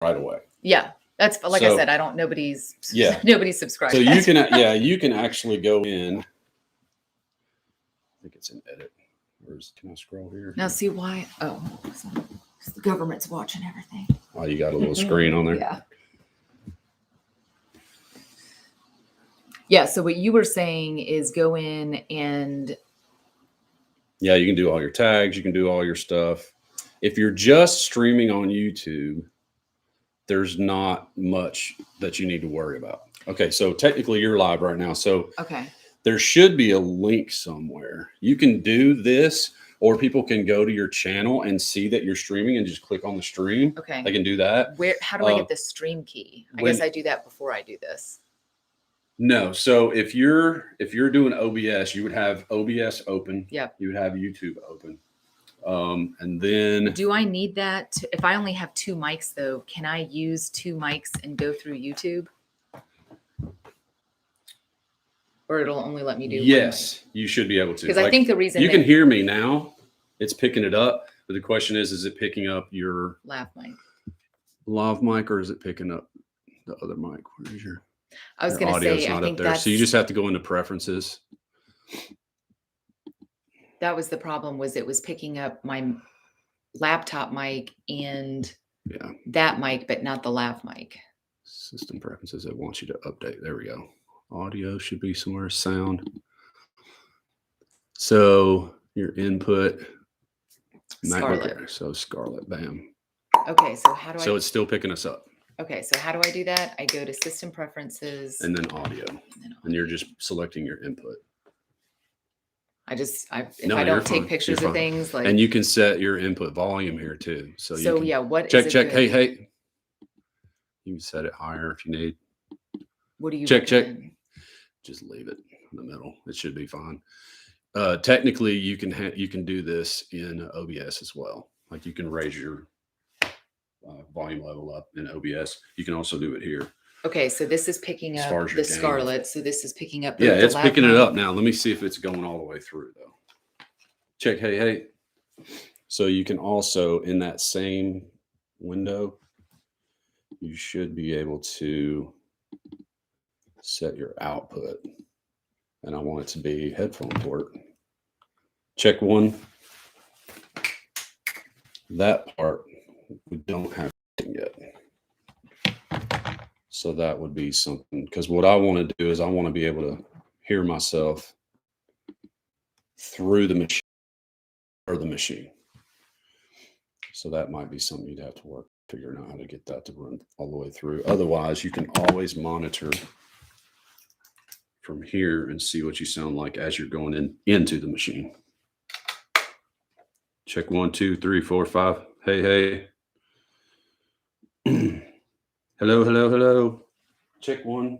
right away. Yeah. That's like I said, nobody's subscribed. So you can, you can actually go in. I think it's in edit. Can I scroll here? Now see why? Oh, the government's watching everything. Oh, you got a little screen on there. Yeah. Yeah. So what you were saying is go in and. Yeah, you can do all your tags. You can do all your stuff. If you're just streaming on YouTube, there's not much that you need to worry about. Okay, so technically you're live right now. So there should be a link somewhere. You can do this, or people can go to your channel and see that you're streaming and just click on the stream. Okay. They can do that. How do I get the stream key? I guess I do that before I do this. No. So if you're doing OBS, you would have OBS open. Yep. You would have YouTube open. And then do I need that if I only have 2 mics though? Can I use 2 mics and go through YouTube? Or it'll only let me do yes, you should be able to. Because I think the reason you can hear me now, it's picking it up. But the question is it picking up your lav mic, or is it picking up the other mic? Where is your? I was going to say, I think that's, so you just have to go into preferences. That was the problem, was it was picking up my laptop mic and that mic, but not the lav mic. System preferences, it wants you to update. There we go. Audio should be somewhere. Sound. So your input. Scarlet. So Scarlet, bam. Okay, so how do I? So it's still picking us up. Okay, so how do I do that? I go to system preferences. And then audio. And you're just selecting your input. If I don't take pictures of things, like. And you can set your input volume here too. So what check, is check. Hey. You can set it higher if you need. What do you check? Just leave it in the middle. It should be fine. Technically, you can do this in OBS as well. Like you can raise your volume level up in OBS. You can also do it here. Okay, so this is picking up the Scarlet. So this is picking up. It's picking it up now. Let me see if it's going all the way through though. Check. Hey. So you can also, in that same window, you should be able to set your output. And I want it to be headphone port. Check 1. That part we don't have yet. So that would be something, because what I want to do is I want to be able to hear myself through the machine. So that might be something you'd have to work figuring out how to get that to run all the way through. Otherwise, you can always monitor from here and see what you sound like as you're going into the machine. Check 1, 2, 3, 4, 5. Hey. Hello. Check 1.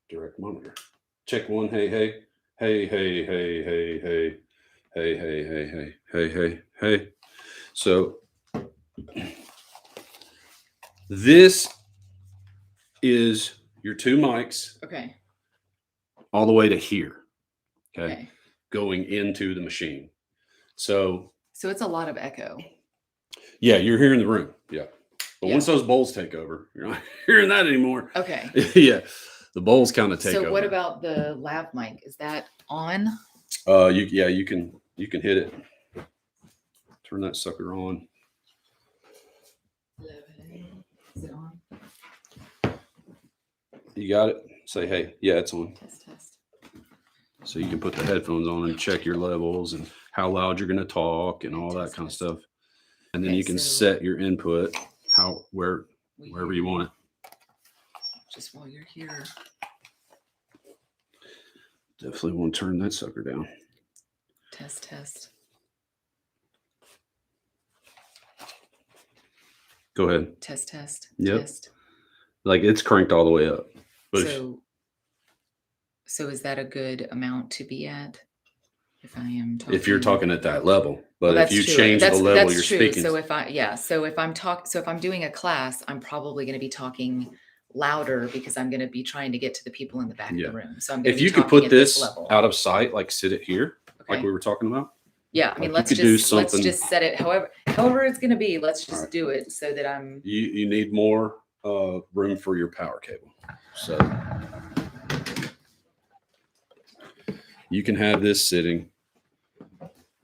Direct monitor. Check 1. Hey. Hey. So this is your 2 mics. Okay. All the way to here. Okay. Going into the machine. So it's a lot of echo. Yeah, you're hearing the room. Yeah. But once those bowls take over, you're not hearing that anymore. Okay. Yeah. The bowls kind of take over. So what about the lav mic? Is that on? You can hit it. Turn that sucker on. Is it on? You got it? Say, hey, yeah, it's on. Test. So you can put the headphones on and check your levels and how loud you're going to talk and all that kind of stuff. And then you can set your input wherever you want it. Just while you're here. Definitely want to turn that sucker down. Test. Go ahead. Test. Yep. Test. Like it's cranked all the way up. But so is that a good amount to be at? If I am talking, if you're talking at that level, but if you change the level you're speaking. So if I'm doing a class, I'm probably going to be talking louder because I'm going to be trying to get to the people in the back of the room. So I'm going if you could put this out of sight, like sit it here, like we were talking about, Yeah, I mean, Like, you could do let's something- just set it however it's going to be. Let's just Alright. do it so that I'm. You need more room for your power cable. So you can have this sitting.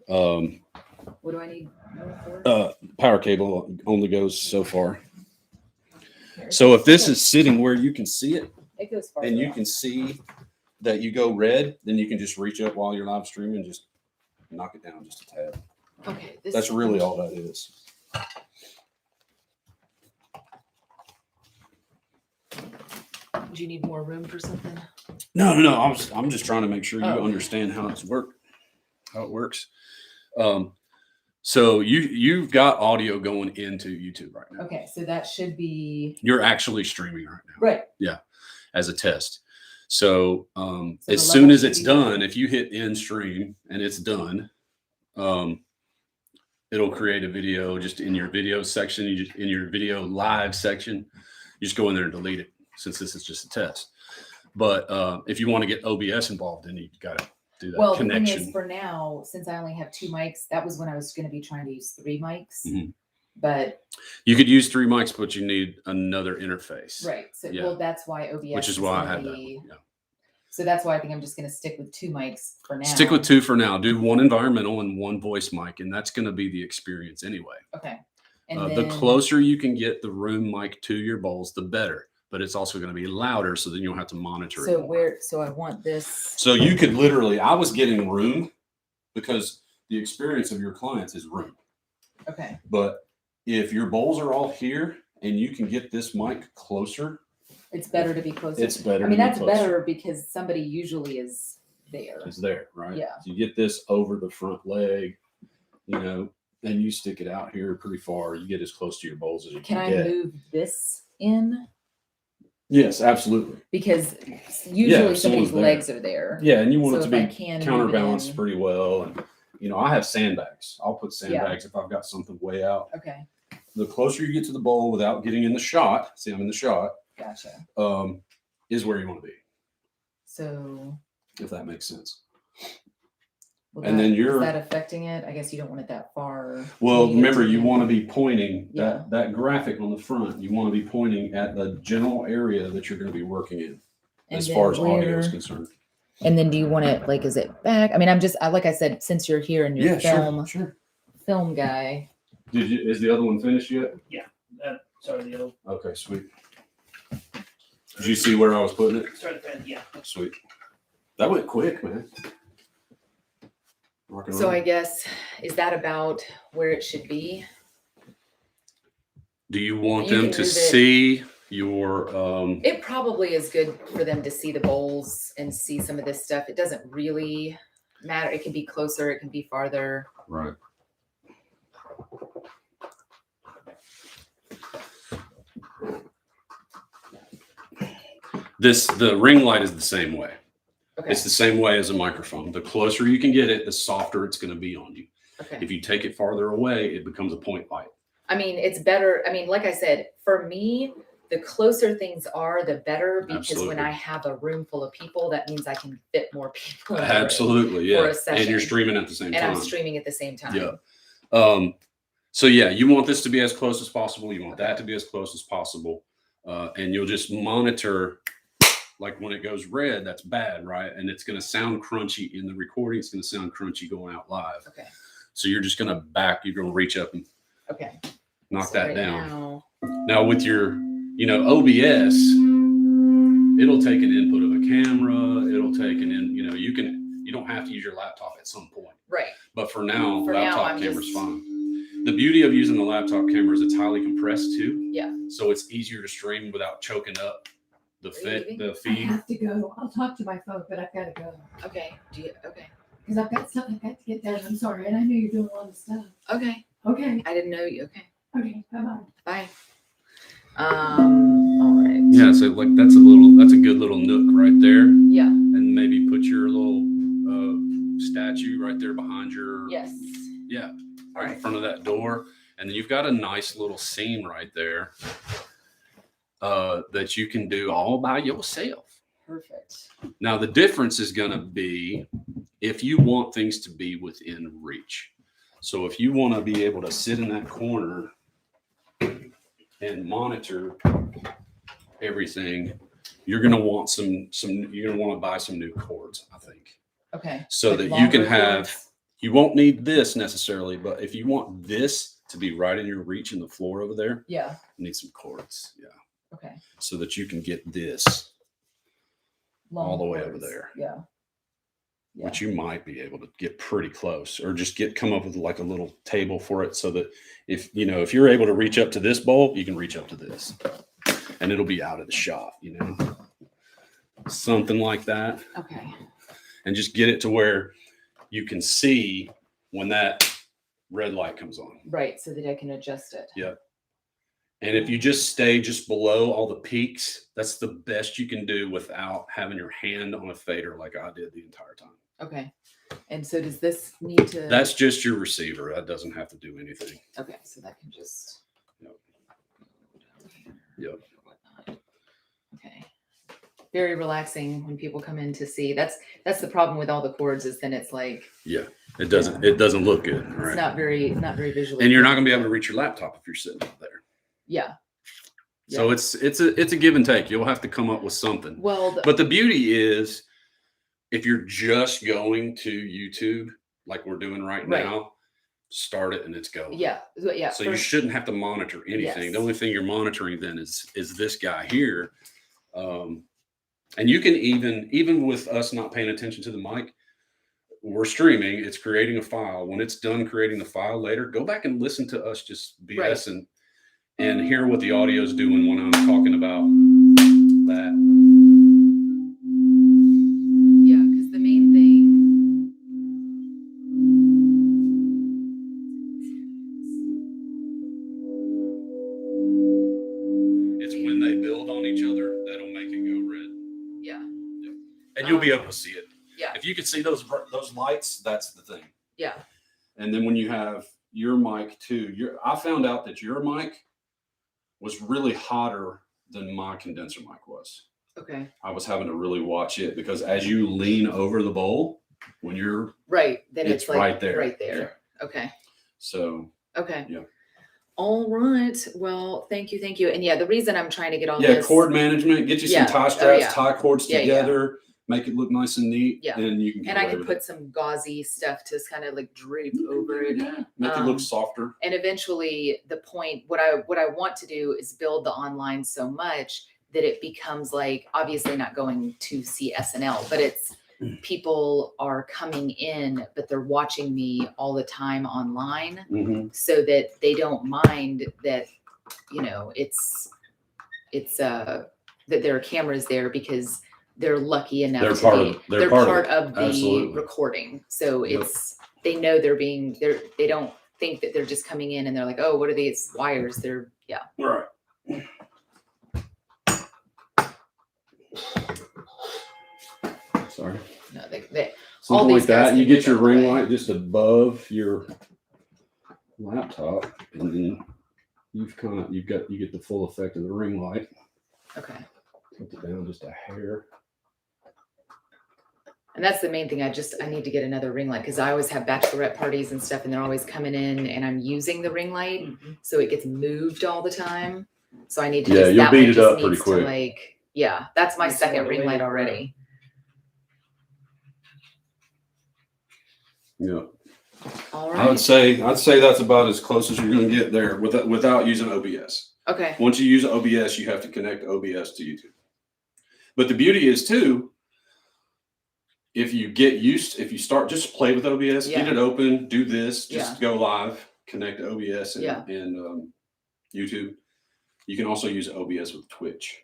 What do I need room for? Power cable only goes so far. So if this is sitting where you can see it, It goes far. and you can see that you go red, then you can just reach up while you're live streaming and just knock it down just a tad. Okay. That's really all that is. Do you need more room for something? No. I'm just trying to make sure you Oh. understand how it works. So you've got audio going into YouTube right now. Okay, so that should be You're actually streaming right now. right. As a test. So, the as level soon as should it's be done, fine. if you hit end stream and it's done, it'll create a video just in your video section. In your video live section, you just go in there and delete it, since this is just a test. But if you want to get OBS involved, then you got to do that Well, connection. the thing is, for now, since I only have 2 mics, that was when I was going to be trying to use 3 mics. Mhm. But You could use 3 mics, but you need another interface. right, so Yeah. well, that's why OBS. Which is why I had that one. Yeah. So that's why I think I'm just going to stick with 2 mics for now. Stick with 2 for now. Do 1 environmental and 1 voice mic, and that's going to be the experience anyway. Okay. And The then, closer you can get the room mic to your bowls, the better. But it's also going to be louder, so then you don't have to monitor it. So I want this. So you could literally, I was getting room because the experience of your clients is room. Okay. But if your bowls are all here and you can get this mic closer, It's better to be closer. it's better. I mean, to be that's closer. better because somebody usually is there. It's there, right? Yeah. So you get this over the front leg, and you stick it out here pretty far. You get as close to your bowls as you Can can I get. move this in? Yes, absolutely. Because usually if someone's somebody's there. legs are there. Yeah, and you want So it to if I be can move it counterbalanced in. pretty well. And I have sandbags. I'll put sandbags if I've got something way out. Okay. The closer you get to the bowl without getting in the shot, see, I'm in the shot, Gotcha. is where you want to be, So if that makes sense. and then is that affecting it? I guess you don't want it that far. Well, get remember, to you the- want to be pointing Yeah. that graphic on the front. You want to be pointing at the general area that you're going to be working in, and as then far as audio is where- concerned. And then do you want it like, is it back? I mean, like I said, since you're here and you're Sure. film guy. Is the other one finished yet? Sorry, the other. Okay, sweet. Did you see where I was putting it? Sorry, the yeah. Sweet. That went quick, man. Rock and So roll. I guess, is that about where it should be? Do you want You them can to move it. see your It probably is good for them to see the bowls and see some of this stuff. It doesn't really matter. It can be closer, it can be farther. right? The ring light is the same way. Okay. It's the same way as a microphone. The closer you can get it, the softer it's going to be on you. Okay. If you take it farther away, it becomes a point light. I mean, it's better. I mean, like I said, for me, the closer things are, the better, because Absolutely. when I have a room full of people, that means I can fit more people in the room. Absolutely, for yeah. a session. And you're streaming at the same And time. I'm streaming at the same time. Yeah. So yeah, you want this to be as close as possible. You want that to be as close as possible. And you'll just monitor, like when it goes red, that's bad, right? And it's going to sound crunchy in the recording. It's going to sound crunchy going out live. Okay. So you're just going to you're going to reach up and Okay. knock So that right down. now- Now with your, OBS, it'll take an input of a camera. It'll take you don't have to use your laptop at some point. Right. But for now, For now, laptop I'm camera's just- fine. The beauty of using the laptop camera is it's highly compressed too. Yeah. So it's easier to stream without choking up the leaving? the I feed. have to go. I'll talk to my phone, but I've got to go Okay. Okay. because I've got stuff I've got to get done. I'm sorry, and I know you're doing a lot of stuff. Okay. Okay. I didn't know you. Okay. Okay. Bye bye. Bye. All right. Yeah, so like that's a good little nook right there. Yeah. And maybe put your little statue right there behind your Yes. yeah, All right in right. front of that door. And then you've got a nice little scene right there that you can do all by yourself. Perfect. Now the difference is going to be if you want things to be within reach. So if you want to be able to sit in that corner and monitor everything, you're going to want you're going to want to buy some new cords, I think, Okay. so Like that you can longer have, cords? you won't need this necessarily, but if you want this to be right in your reach in the floor over there, Yeah. you need some cords. Yeah. Okay. So that you can get this all the way over cords. there. Yeah. Yeah. Which you might be able to get pretty close, or just come up with like a little table for it, so that if you're able to reach up to this bowl, you can reach up to this, and it'll be out of the shot, something like that, Okay. and just get it to where you can see when that red light comes on. Right. So that I can adjust it. Yeah. And if you just stay just below all the peaks, that's the best you can do without having your hand on a fader like I did the entire time. Okay. And so does this need to? That's just your receiver. That doesn't have to do anything. Okay. So that can just. Yep. Whatnot. Okay. Very relaxing when people come in to see. That's the problem with all the cords, is then it's like Yeah. It doesn't look good. Right. it's not very visually. And you're not going to be able to reach your laptop if you're sitting up there. Yeah. So it's a give and take. You'll have to come up with something. Well, But the beauty is, if you're just going to YouTube like we're doing right now, start it and it's going. yeah. Yeah. So you shouldn't have to monitor anything. Yes. The only thing you're monitoring then is this guy here. And you can even with us not paying attention to the mic, we're streaming, it's creating a file. When it's done creating the file later, go back and listen to us just BS and hear what the audio is doing when I'm talking about that. Yeah, because the main thing. It's when they build on each other that'll make it go red. Yeah. And you'll be able to see it. Yeah. If you can see those lights, that's the thing. Yeah. And then when you have your mic too, I found out that your mic was really hotter than my condenser mic was. Okay. I was having to really watch it, because as you lean over the bowl, when you're Right. Then it's it's like right there. Right there. Yeah. Okay. So Okay. Yeah. All right. Well, thank you. And yeah, the reason I'm trying to get all yeah, this. cord management, get you some Yeah. tie Oh, straps, yeah. tie cords Yeah, together, make it look nice and neat. Yeah. And you can get And I away can with put it. some gauzy stuff to kind of like drape over it. Yeah. Make it look softer. And eventually the point, what I want to do is build the online so much that it becomes like, obviously not going to see SNL, but it's people are coming in, but they're watching me all the time online, so that they don't mind that, it's that there are cameras there, because they're lucky enough They're to part be, of- they're part of it. the Absolutely. recording. So Yep. they know they don't think that they're just coming in and they're like, oh, what are these wires? Right. Sorry. No, they Something all like these guys that. You can get move your out the ring way. light just above your laptop, and then you get the full effect of the ring light. okay. Put it down just a hair. And that's the main thing. I need to get another ring light, because I always have bachelorette parties and stuff, and they're always coming in, and I'm using the ring light, so it gets moved all the time. So I need to. Yeah, you'll beat it up pretty quick. That's my It's second all the ring way light around. already. Yeah. All I'd right. say that's about as close as you're going to get there without using OBS. Okay. Once you use OBS, you have to connect OBS to YouTube. But the beauty is too, if you start, just play with OBS, Yeah. get it open, do this, just Yeah. go live, connect OBS and, Yeah. and YouTube. You can also use OBS with Twitch.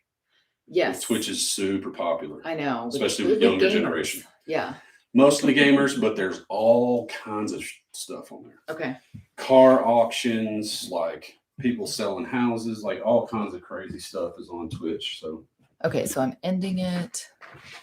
Yes. Twitch is super popular, I know. especially with younger gamers. generation. Yeah. Mostly gamers, but there's all kinds of stuff on there. Okay. Car auctions, like people selling houses, like all kinds of crazy stuff is on Twitch. So Okay. So I'm ending it.